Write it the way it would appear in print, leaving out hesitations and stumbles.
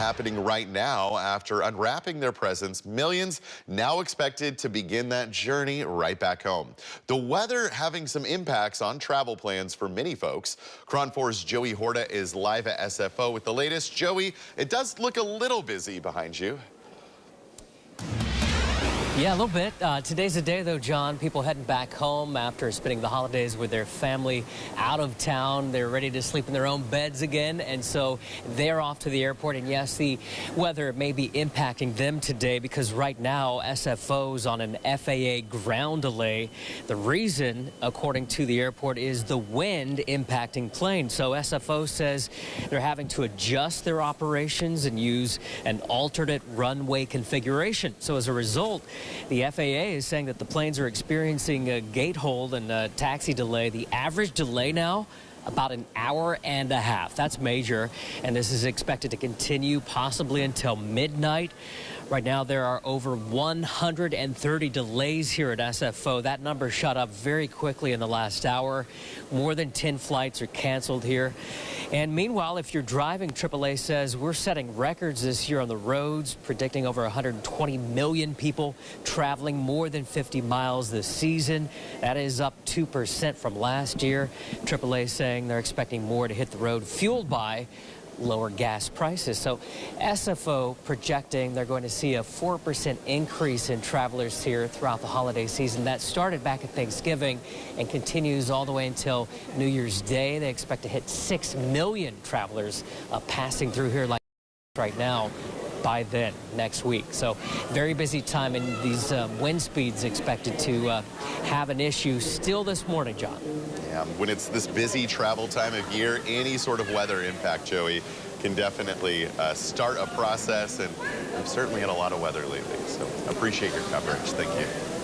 happening right now after unwrapping their presents. Millions now expected to begin that journey right back home. The weather having some impacts on travel plans for many folks. KRON 4's Joey Horta is live at SFO with the latest. Joey, it does look a little busy behind you. Yeah, a little bit. Today's the day, though, John. People heading back home after spending the holidays with their family out of town. They're ready to sleep in their own beds again, and so they're off to the airport. And yes, the weather may be impacting them today because right now SFO's on an FAA ground delay. The reason, according to the airport, is the wind impacting planes. So SFO says they're having to adjust their operations and use an alternate runway configuration. So as a result, the FAA is saying that the planes are experiencing a gate hold and a taxi delay. The average delay now, about an hour and a half. That's major, and this is expected to continue possibly until midnight. Right now, there are over 130 delays here at SFO. That number shot up very quickly in the last hour. More than 10 flights are canceled here. And meanwhile, if you're driving, AAA says we're setting records this year on the roads, predicting over 120 million people traveling more than 50 miles this season. That is up 2% from last year. AAA saying they're expecting more to hit the road, fueled by lower gas prices. So SFO projecting they're going to see a 4% increase in travelers here throughout the holiday season. That started back at Thanksgiving and continues all the way until New Year's Day. They expect to hit 6 million travelers passing through here like right now by then next week. So very busy time, and these wind speeds expected to have an issue still this morning, John. Yeah, when it's this busy travel time of year, any sort of weather impact, Joey, can definitely start a process, and we've certainly had a lot of weather lately. So appreciate your coverage. Thank you.